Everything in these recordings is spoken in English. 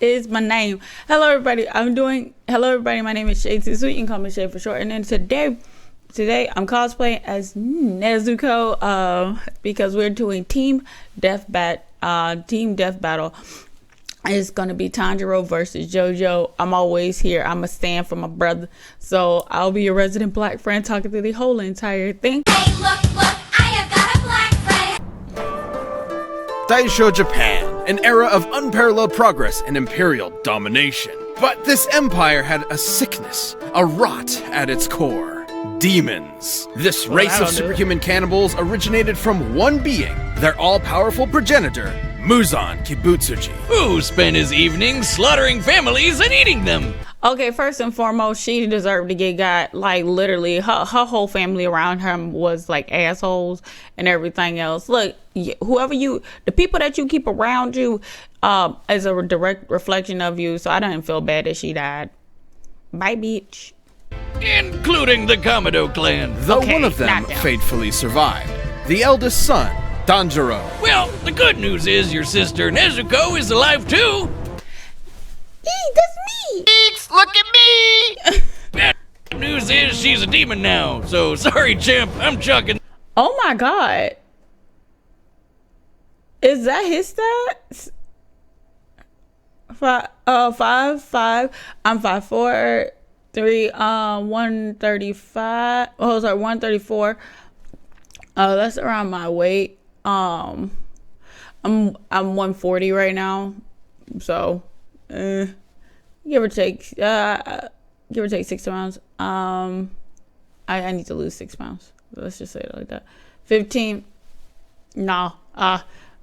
is my name. Hello everybody, my name is Shaytoosweet. You can call me Shay for short. And then today I'm cosplaying as Nezuko because we're doing team death battle. It's gonna be Tanjiro versus JoJo. I'm always here. I'm a stand for my brother, so I'll be your resident black friend talking through the whole entire thing. Hey, look, I have got a black friend. Daisho Japan, an era of unparalleled progress and imperial domination. But this empire had a sickness, a rot at its core. Demons. This race of superhuman cannibals originated from one being, their all-powerful progenitor, Muzan Kibutsuji, who spent his evenings slaughtering families and eating them. Okay, first and foremost, she deserved to get got. Like, literally, her whole family around her was like assholes and everything else. Look, the people that you keep around you is a direct reflection of you, so I didn't feel bad that she died. Bye, bitch. Including the Kamado clan. Though one of them fatefully survived. The eldest son, Tanjiro. Well, the good news is your sister Nezuko is alive too. That's me. Eeks, look at me. Bad news is she's a demon now. So sorry, champ. I'm chucking. Oh my god. Is that his stats? 5'5". I'm 5'4". 135. Oh, sorry, 134. That's around my weight. I'm 140 right now, so give or take 6 pounds. I need to lose 6 pounds. Let's just say it like that. 15. No.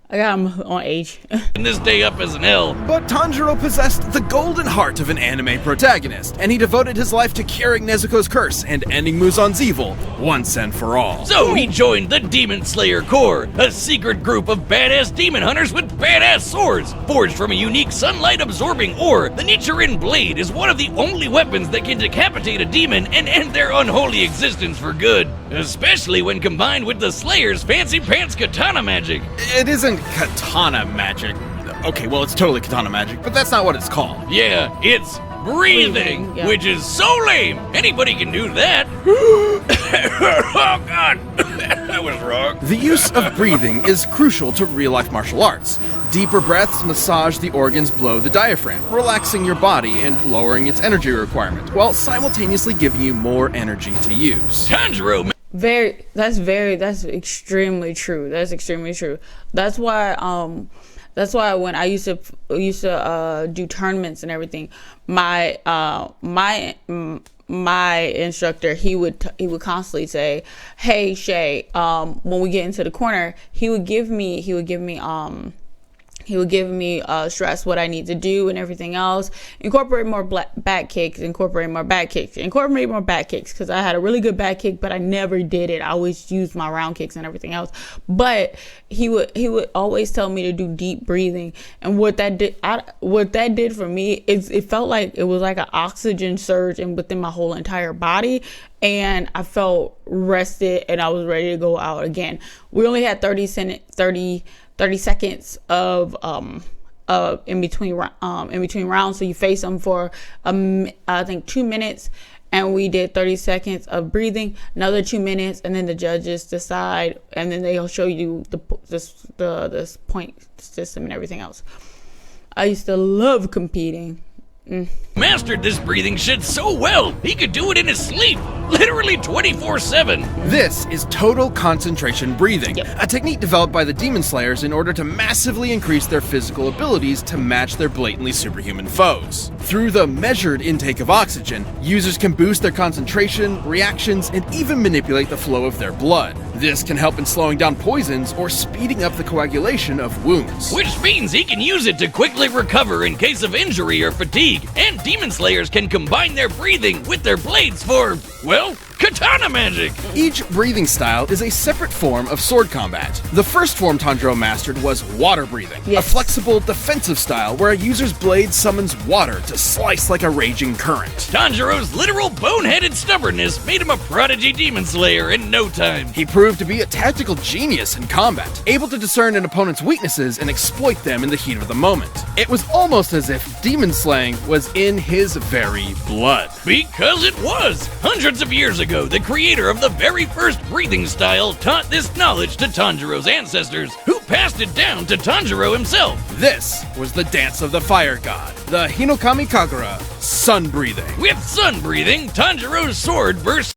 I got him on age. And this day up as an L. But Tanjiro possessed the golden heart of an anime protagonist, and he devoted his life to curing Nezuko's curse and ending Muzan's evil once and for all. So he joined the Demon Slayer Corps, a secret group of badass demon hunters with badass swords. Forged from a unique sunlight-absorbing ore, the Nichiren Blade is one of the only weapons that can decapitate a demon and end their unholy existence for good. Especially when combined with the Slayer's fancy pants katana magic. It isn't katana magic. Okay, well, it's totally katana magic, but that's not what it's called. Yeah, it's breathing, yeah. Which is so lame. Anybody can do that. Oh, God. I was wrong. The use of breathing is crucial to real-life martial arts. Deeper breaths massage the organs below the diaphragm, relaxing your body and lowering its energy requirement, while simultaneously giving you more energy to use. Tanjiro. That's extremely true. That's extremely true. That's why when I used to do tournaments and everything, my instructor, he would constantly say, "Hey Shay, when we get into the corner, he would give me stress what I need to do and everything else. Incorporate more back kicks, because I had a really good back kick, but I never did it. I always used my round kicks and everything else. But he would always tell me to do deep breathing, and what that did for me is it felt like it was like an oxygen surge within my whole entire body, and I felt rested and I was ready to go out again. We only had 30 seconds of in between rounds, so you face them for I think 2 minutes, and we did 30 seconds of breathing, another 2 minutes, and then the judges decide, and then they'll show you the point system and everything else. I used to love competing. Mastered this breathing shit so well, he could do it in his sleep, literally 24/7. This is total concentration breathing, a technique developed by the Demon Slayers in order to massively increase their physical abilities to match their blatantly superhuman foes. Through the measured intake of oxygen, users can boost their concentration, reactions, and even manipulate the flow of their blood. This can help in slowing down poisons or speeding up the coagulation of wounds. Which means he can use it to quickly recover in case of injury or fatigue. And Demon Slayers can combine their breathing with their blades for, well, katana magic. Each breathing style is a separate form of sword combat. The first form Tanjiro mastered was water breathing, a flexible defensive style where a user's blade summons water to slice like a raging current. Tanjiro's literal boneheaded stubbornness made him a prodigy demon slayer in no time. He proved to be a tactical genius in combat, able to discern an opponent's weaknesses and exploit them in the heat of the moment. It was almost as if demon slaying was in his very blood. Because it was! Hundreds of years ago, the creator of the very first breathing style taught this knowledge to Tanjiro's ancestors, who passed it down to Tanjiro himself. This was the dance of the fire god, the Hinokami Kagura, sun breathing. With sun breathing, Tanjiro's sword bursts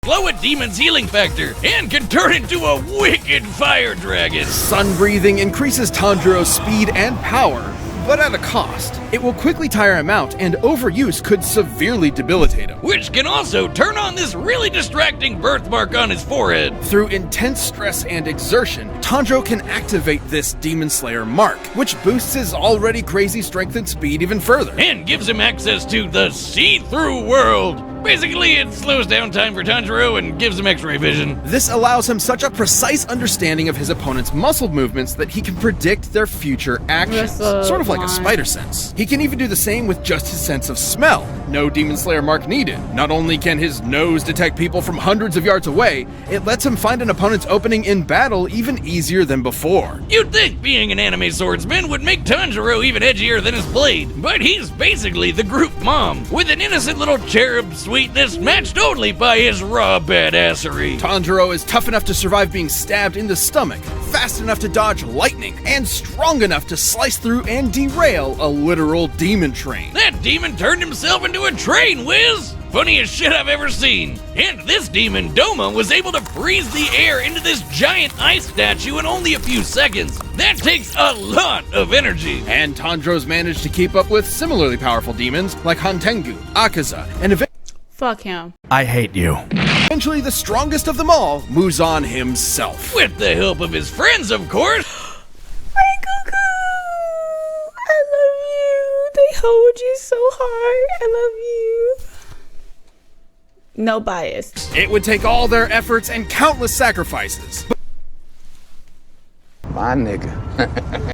slow a demon's healing factor and can turn into a wicked fire dragon. Sun breathing increases Tanjiro's speed and power, but at a cost. It will quickly tire him out, and overuse could severely debilitate him. Which can also turn on this really distracting birthmark on his forehead. Through intense stress and exertion, Tanjiro can activate this Demon Slayer mark, which boosts his already crazy strength and speed even further. And gives him access to the see-through world. Basically, it slows down time for Tanjiro and gives him x-ray vision. This allows him such a precise understanding of his opponent's muscle movements that he can predict their future actions, sort of like a spider sense. He can even do the same with just his sense of smell. No Demon Slayer mark needed. Not only can his nose detect people from hundreds of yards away, it lets him find an opponent's opening in battle even easier than before. You'd think being an anime swordsman would make Tanjiro even edgier than his blade, but he's basically the group mom, with an innocent little cherub sweetness matched only by his raw badassery. Tanjiro is tough enough to survive being stabbed in the stomach, fast enough to dodge lightning, and strong enough to slice through and derail a literal demon train. That demon turned himself into a train whiz! Funniest shit I've ever seen. And this demon, Doma, was able to freeze the air into this giant ice statue in only a few seconds. That takes a lot of energy. And Tanjiro's managed to keep up with similarly powerful demons like Hantengu, Akaza, and Fuck him. I hate you. eventually the strongest of them all, Muzan himself. With the help of his friends, of course. Cuckoo, I love you. They hold you so hard. I love you. No bias. It would take all their efforts and countless sacrifices. My nigga.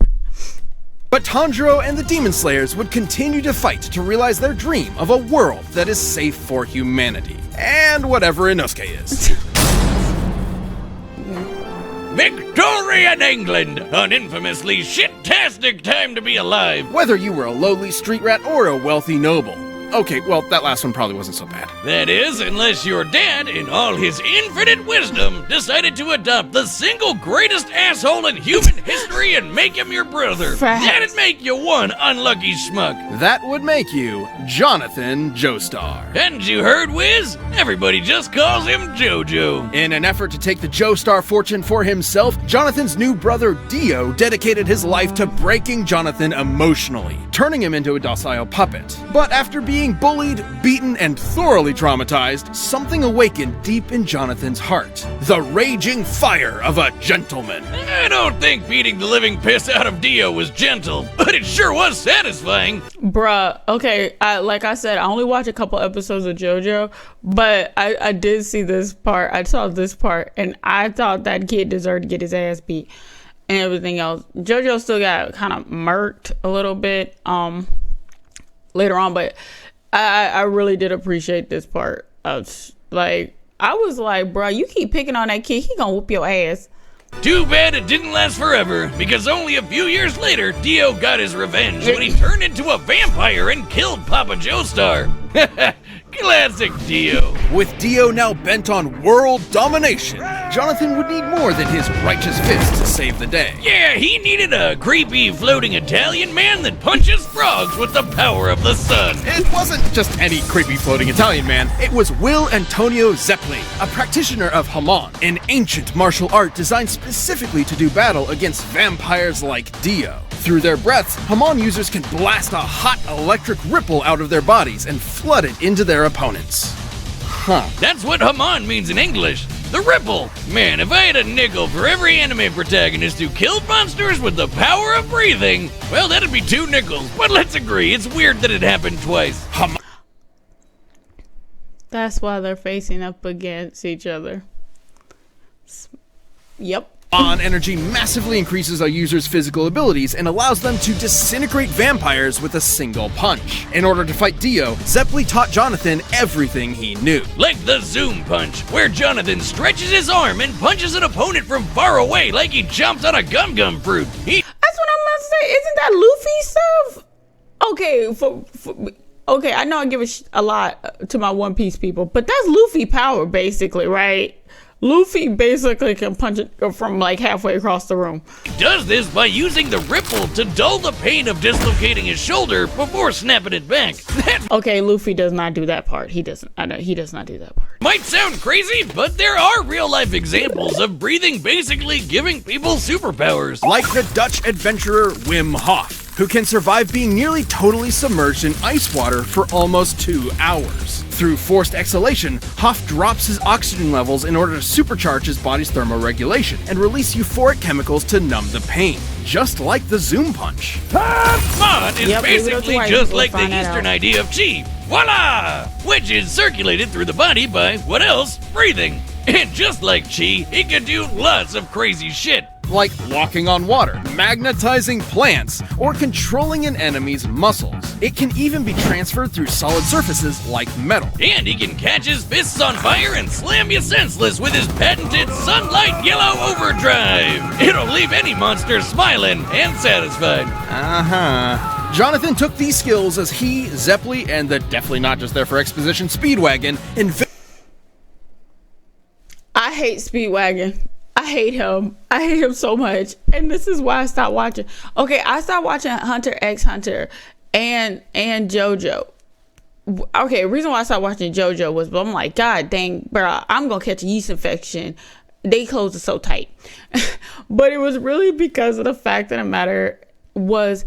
But Tanjiro and the Demon Slayers would continue to fight to realize their dream of a world that is safe for humanity. And whatever Inosuke is. Victoria in England! An infamously shit-tastic time to be alive! Whether you were a lowly street rat or a wealthy noble. Okay, well, that last one probably wasn't so bad. That is, unless your dad, in all his infinite wisdom, decided to adopt the single greatest asshole in human history and make him your brother. Facts. That'd make you one unlucky schmuck. That would make you Jonathan Joestar. Hadn't you heard, Wiz? Everybody just calls him JoJo. In an effort to take the Joestar fortune for himself, Jonathan's new brother Dio dedicated his life to breaking Jonathan emotionally, turning him into a docile puppet. But after being bullied, beaten, and thoroughly traumatized, something awakened deep in Jonathan's heart. The raging fire of a gentleman. I don't think beating the living piss out of Dio was gentle, but it sure was satisfying. Bruh, okay, like I said, I only watched a couple episodes of JoJo, but I did see this part. I saw this part, and I thought that kid deserved to get his ass beat and everything else. JoJo still got kind of murked a little bit later on, but I really did appreciate this part. I was like, bruh, you keep picking on that kid, he gonna whoop your ass. Too bad it didn't last forever, because only a few years later, Dio got his revenge when he turned into a vampire and killed Papa Joestar. Classic Dio. With Dio now bent on world domination, Jonathan would need more than his righteous fist to save the day. Yeah, he needed a creepy floating Italian man that punches frogs with the power of the sun. It wasn't just any creepy floating Italian man, it was Will Antonio Zeppeli, a practitioner of Hamon, an ancient martial art designed specifically to do battle against vampires like Dio. Through their breaths, Hamon users can blast a hot electric ripple out of their bodies and flood it into their opponents. Huh. That's what Hamon means in English. The ripple. Man, if I had a nickel for every anime protagonist who killed monsters with the power of breathing, well, that'd be 2 nickels. But let's agree, it's weird that it happened twice. That's why they're facing up against each other. Yep. Energy massively increases a user's physical abilities and allows them to disintegrate vampires with a single punch. In order to fight Dio, Zeppeli taught Jonathan everything he knew. Like the zoom punch, where Jonathan stretches his arm and punches an opponent from far away like he jumped on a gum-gum fruit. That's what I'm about to say. Isn't that Luffy stuff? Okay, okay, I know I give a lot to my One Piece people, but that's Luffy power, basically, right? Luffy basically can punch it from like halfway across the room. He does this by using the ripple to dull the pain of dislocating his shoulder before snapping it back. That Okay, Luffy does not do that part. He doesn't. I know he does not do that part. might sound crazy, but there are real-life examples of breathing basically giving people superpowers. Like the Dutch adventurer Wim Hof, who can survive being nearly totally submerged in ice water for almost 2 hours. Through forced exhalation, Hof drops his oxygen levels in order to supercharge his body's thermoregulation and release euphoric chemicals to numb the pain, just like the zoom punch. Mod is Yep, basically we'll just we'll like the find that Eastern out. idea of chi, voila! Which is circulated through the body by, what else? Breathing. And just like chi, it can do lots of crazy shit. Like walking on water, magnetizing plants, or controlling an enemy's muscles. It can even be transferred through solid surfaces like metal. And he can catch his fists on fire and slam you senseless with his patented Sunlight Yellow Overdrive. It'll leave any monster smiling and satisfied. Jonathan took these skills as he, Zeppeli, and the definitely not just there for exposition Speedwagon I hate Speedwagon. I hate him. I hate him so much. And this is why I stopped watching. Okay, I stopped watching Hunter x Hunter and JoJo. Okay, the reason why I stopped watching JoJo was, but I'm like, God dang, bro, I'm gonna catch a yeast infection. They clothes are so tight. But it was really because of the fact that the matter was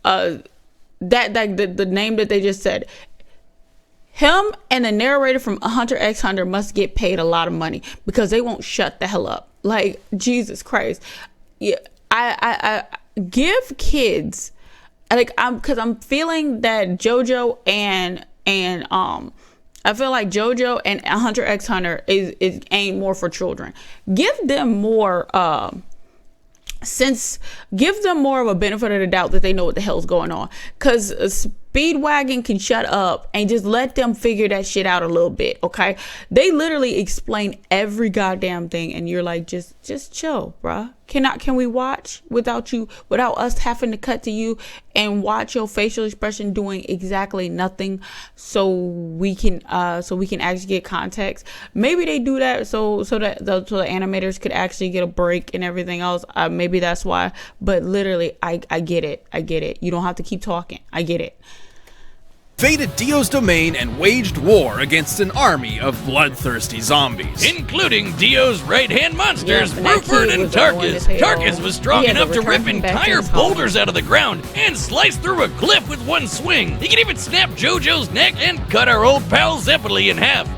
the name that they just said. Him and the narrator from Hunter x Hunter must get paid a lot of money because they won't shut the hell up. Like, Jesus Christ. Yeah, I give kids, like, I'm feeling that JoJo and I feel like JoJo and Hunter x Hunter is aimed more for children. Give them more give them more of a benefit of the doubt that they know what the hell's going on. Because Speedwagon can shut up and just let them figure that shit out a little bit, okay? They literally explain every goddamn thing, and you're like, just chill, bruh. Can we watch without us having to cut to you and watch your facial expression doing exactly nothing, so we can actually get context? Maybe they do that so that the animators could actually get a break and everything else. Maybe that's why. But literally, I get it. You don't have to keep talking. I get it. invaded Dio's domain and waged war against an army of bloodthirsty zombies. Including Dio's right-hand monsters, Yep, and that Rupert kid and was the one Tarkus. that they Tarkus all- was strong he had to enough to return rip him back to entire his home. boulders out of the ground and slice through a cliff with one swing. He can even snap JoJo's neck and cut our old pal Zeppeli in half.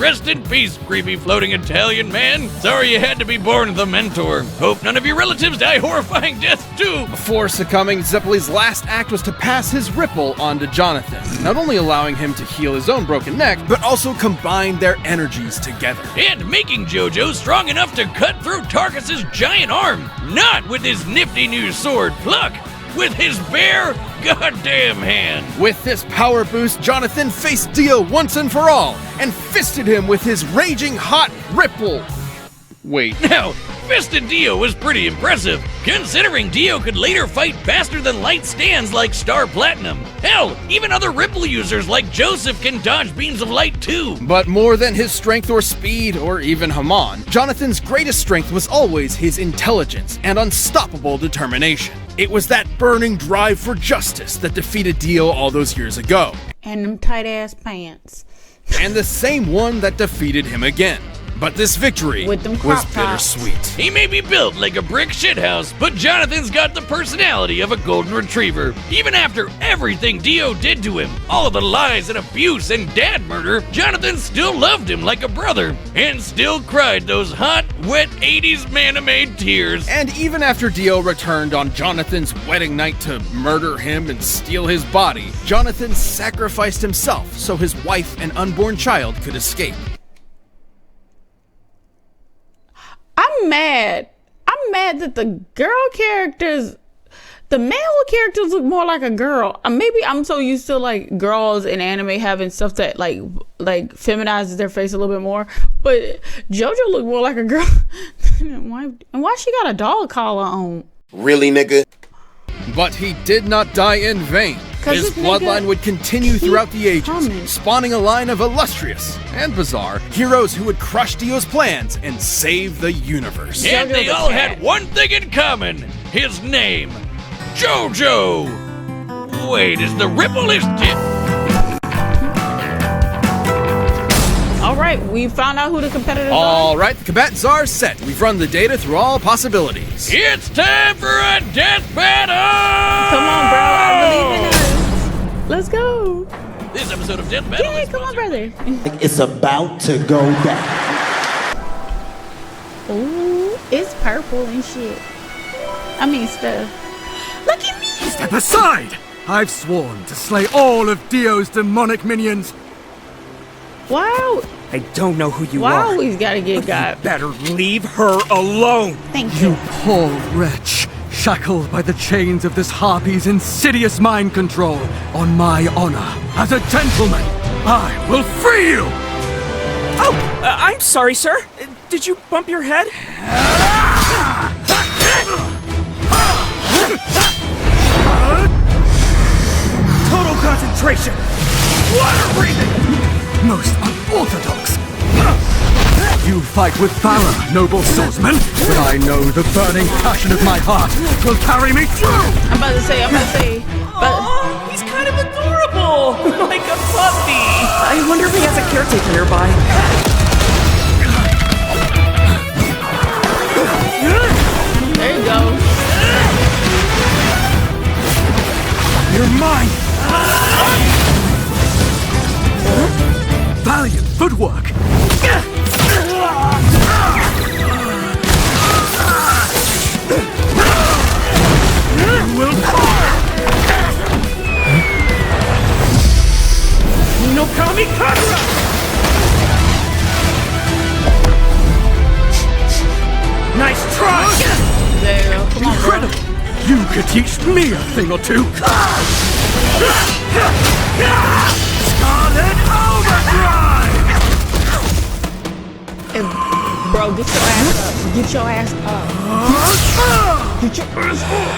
Rest in peace, creepy floating Italian man. Sorry you had to be born the mentor. Hope none of your relatives die horrifying deaths too. Before succumbing, Zeppeli's last act was to pass his ripple onto Jonathan, not only allowing him to heal his own broken neck, but also combine their energies together. And making JoJo strong enough to cut through Tarkus's giant arm. Not with his nifty new sword, Pluck, with his bare goddamn hand. With this power boost, Jonathan faced Dio once and for all, and fisted him with his raging hot ripple. Wait. Now, Fisted Dio was pretty impressive, considering Dio could later fight faster-than-light stands like Star Platinum. Hell, even other Ripple users like Joseph can dodge beams of light too. But more than his strength or speed, or even Haman, Jonathan's greatest strength was always his intelligence and unstoppable determination. It was that burning drive for justice that defeated Dio all those years ago. And them tight ass pants. And the same one that defeated him again. But this victory With them was crop tops. bittersweet. He may be built like a brick shithouse, but Jonathan's got the personality of a golden retriever. Even after everything Dio did to him, all of the lies and abuse and dad murder, Jonathan still loved him like a brother, and still cried those hot, wet 80s man-made tears. And even after Dio returned on Jonathan's wedding night to murder him and steal his body, Jonathan sacrificed himself so his wife and unborn child could escape. I'm mad. I'm mad that the girl characters, the male characters look more like a girl. Maybe I'm so used to like girls in anime having stuff that like feminizes their face a little bit more. But JoJo looked more like a girl. Why she got a dog collar on? Really, nigga? But he did not die in vain. 'Cause His this nigga bloodline would continue throughout the ages, coming. spawning a line of illustrious and bizarre heroes who would crush Dio's plans and save the universe. And JoJo they the all cat. had one thing in common. His name, JoJo. Wait, is the ripple his tip? All right, we found out who the competitors are. All right, the combatants are set. We've run the data through all possibilities. It's time for a death battle! Come on, bro. I believe in us. Let's go. This episode of Death Battle Yeah, is come on, sponsored- brother. It's about to go down. Ooh, it's purple and shit. I mean stuff. Look at me. Step aside! I've sworn to slay all of Dio's demonic minions. Wow. I don't know who you Why are. always gotta get got? Better leave her alone. Thank you. Poor wretch, shackled by the chains of this harpy's insidious mind control. On my honor, as a gentleman, I will free you! Oh, I'm sorry, sir. Did you bump your head? Total concentration. Water breathing. Most unorthodox. You fight with valor, noble swordsman, but I know the burning passion of my heart will carry me through! I'm about to say. But Oh, he's kind of adorable. Like a puppy. I wonder if he has a caretaker nearby. there you go. You're mine! Valiant footwork! You will fall! No kamikaze! Nice try! There you go. Come on, bro. Incredible! You could teach me a thing or two! Scarlet Overdrive! And, bro, get your ass up. Get your ass up. Get your ass up.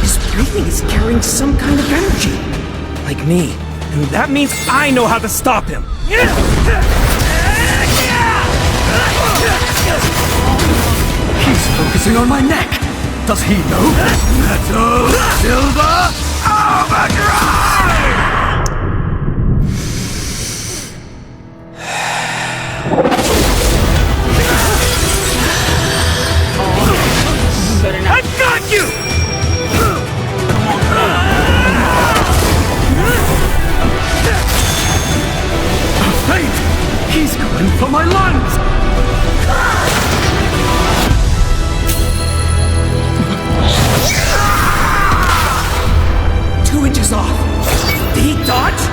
His breathing is carrying some kind of energy. Like me. And that means I know how to stop him. He's focusing on my neck! Does he know? Metal Silver Overdrive! Better not. I got you! Wait! He's going for my lungs! 2 inches off. Did he dodge?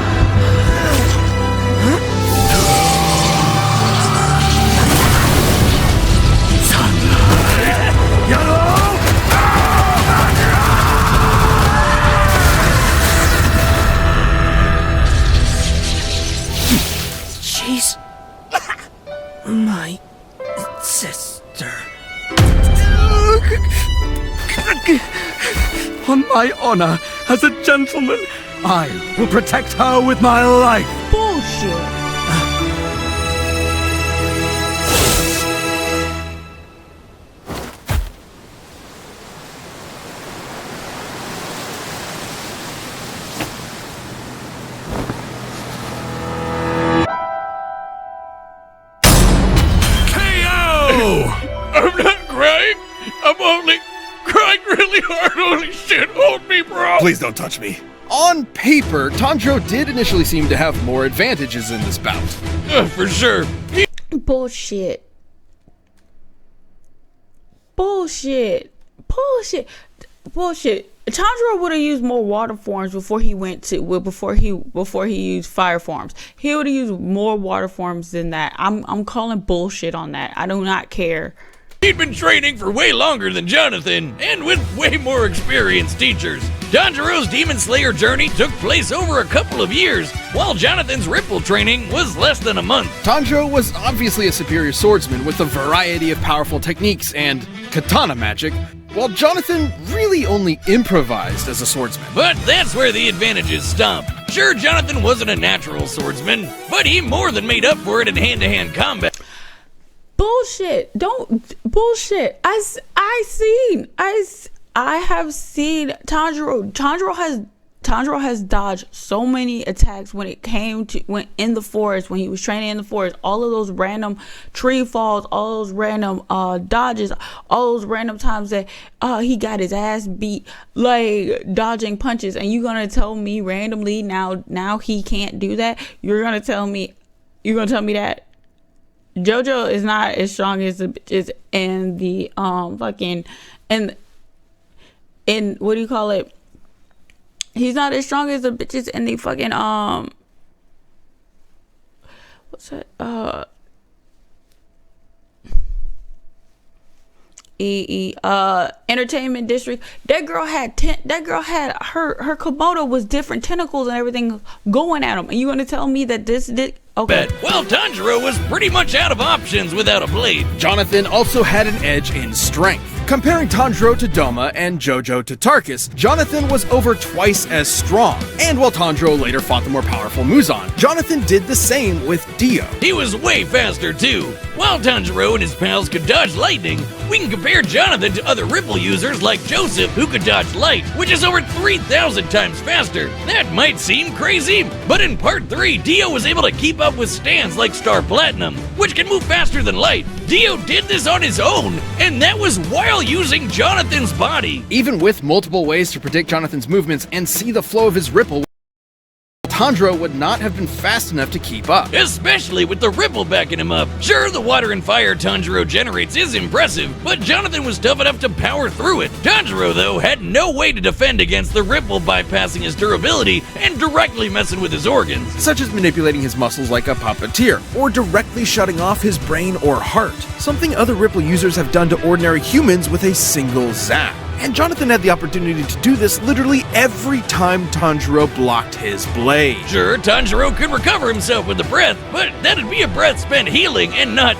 Yellow She's my sister. On my honor, as a gentleman, I will protect her with my life. Bullshit. Shit, hold me, bro! Please don't touch me. On paper, Tanjiro did initially seem to have more advantages in this bout. For sure. Bullshit. Bullshit. Bullshit. Bullshit. Tanjiro would have used more water forms before he used fire forms. He would have used more water forms than that. I'm calling bullshit on that. I do not care. He'd been training for way longer than Jonathan, and with way more experienced teachers. Tanjiro's Demon Slayer journey took place over a couple of years, while Jonathan's Ripple training was less than a month. Tanjiro was obviously a superior swordsman with a variety of powerful techniques and katana magic, while Jonathan really only improvised as a swordsman. But that's where the advantages stop. Sure, Jonathan wasn't a natural swordsman, but he more than made up for it in hand-to-hand combat. Bullshit. Don't bullshit. I have seen Tanjiro has dodged so many attacks when in the forest, when he was training in the forest. All of those random tree falls, all those random dodges, all those random times that he got his ass beat, like dodging punches. And you gonna tell me randomly now he can't do that? You're gonna tell me that JoJo is not as strong as the bitches in the in what do you call it? He's not as strong as the bitches in the fucking what's that? Entertainment district. That girl had her Komodo was different tentacles and everything going at him. And you gonna tell me that this did? Okay. Well, Tanjiro was pretty much out of options without a blade. Jonathan also had an edge in strength. Comparing Tanjiro to Doma and JoJo to Tarkus, Jonathan was over twice as strong. And while Tanjiro later fought the more powerful Muzan, Jonathan did the same with Dio. He was way faster too. While Tanjiro and his pals could dodge lightning, we can compare Jonathan to other Ripple users like Joseph, who could dodge light, which is over 3,000 times faster. That might seem crazy, but in Part 3, Dio was able to keep up with stands like Star Platinum, which can move faster than light. Dio did this on his own, and that was while using Jonathan's body. Even with multiple ways to predict Jonathan's movements and see the flow of his Ripple, Tanjiro would not have been fast enough to keep up. Especially with the Ripple backing him up. Sure, the water and fire Tanjiro generates is impressive, but Jonathan was tough enough to power through it. Tanjiro, though, had no way to defend against the Ripple bypassing his durability and directly messing with his organs. Such as manipulating his muscles like a puppeteer, or directly shutting off his brain or heart. Something other Ripple users have done to ordinary humans with a single zap. And Jonathan had the opportunity to do this literally every time Tanjiro blocked his blade. Sure, Tanjiro could recover himself with the breath, but that'd be a breath spent healing and not,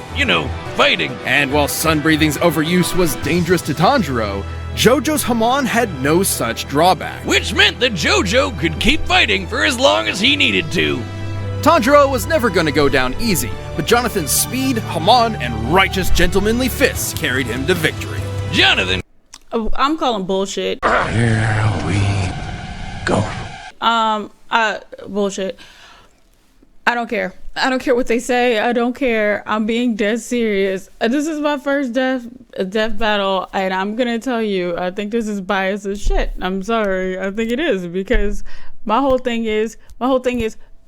fighting. And while Sun Breathing's overuse was dangerous to Tanjiro, JoJo's Hamon had no such drawback. Which meant that JoJo could keep fighting for as long as he needed to. Tanjiro was never going to go down easy, but Jonathan's speed, Hamon, and righteous gentlemanly fists carried him to victory. Jonathan. I'm calling bullshit. Here we go. Bullshit. I don't care. I don't care what they say. I don't care. I'm being dead serious. This is my first death battle, and I'm gonna tell you, I think this is biased as shit. I'm sorry. I think it is, because my whole thing is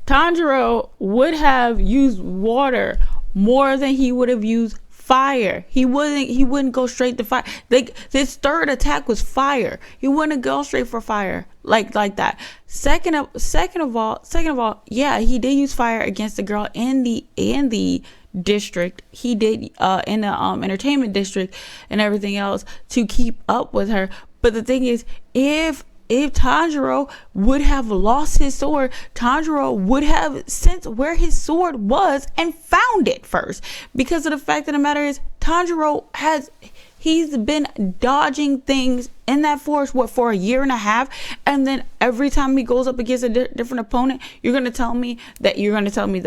Tanjiro would have used water more than he would have used fire. He wouldn't go straight to fire. His third attack was fire. He wouldn't go straight for fire like that. Second of all, yeah, he did use fire against the girl in the district. He did in the entertainment district and everything else to keep up with her. But the thing is, if Tanjiro would have lost his sword, Tanjiro would have sensed where his sword was and found it first. Because of the fact of the matter is, he's been dodging things in that forest for a year and a half, and then every time he goes up against a different opponent, you're gonna tell me that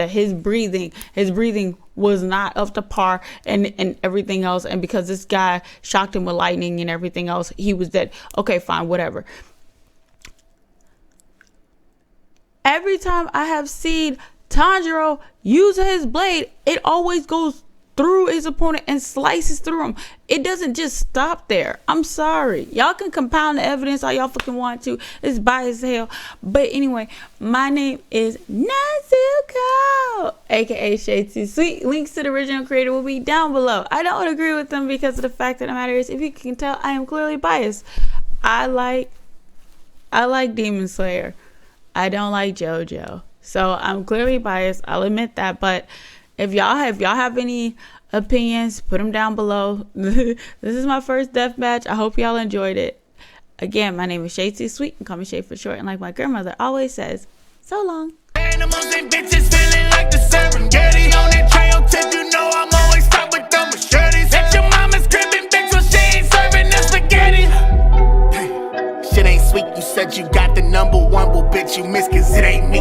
his breathing was not up to par and everything else, and because this guy shocked him with lightning and everything else, he was dead. Okay, fine, whatever. Every time I have seen Tanjiro use his blade, it always goes through his opponent and slices through him. It doesn't just stop there. I'm sorry. Y'all can compound the evidence all y'all fucking want to. It's biased as hell. But anyway, my name is Nezuko, aka Shaytoosweet. Links to the original creator will be down below. I don't agree with them because of the fact that the matter is, if you can tell, I am clearly biased. I like Demon Slayer. I don't like JoJo. So I'm clearly biased. I'll admit that. But if y'all have any opinions, put them down below. This is my first death match. I hope y'all enjoyed it. Again, my name is Shaytoosweet, and call me Shay for short. And like my grandmother always says, so long. Animals and bitches feeling like the Serengeti on that trail tip. You know I'm always top with the machetes. At your mama's cribbing bitch, so she ain't serving the spaghetti. Hey, shit ain't sweet. You said you got the number one, well bitch you miss 'cause it ain't me.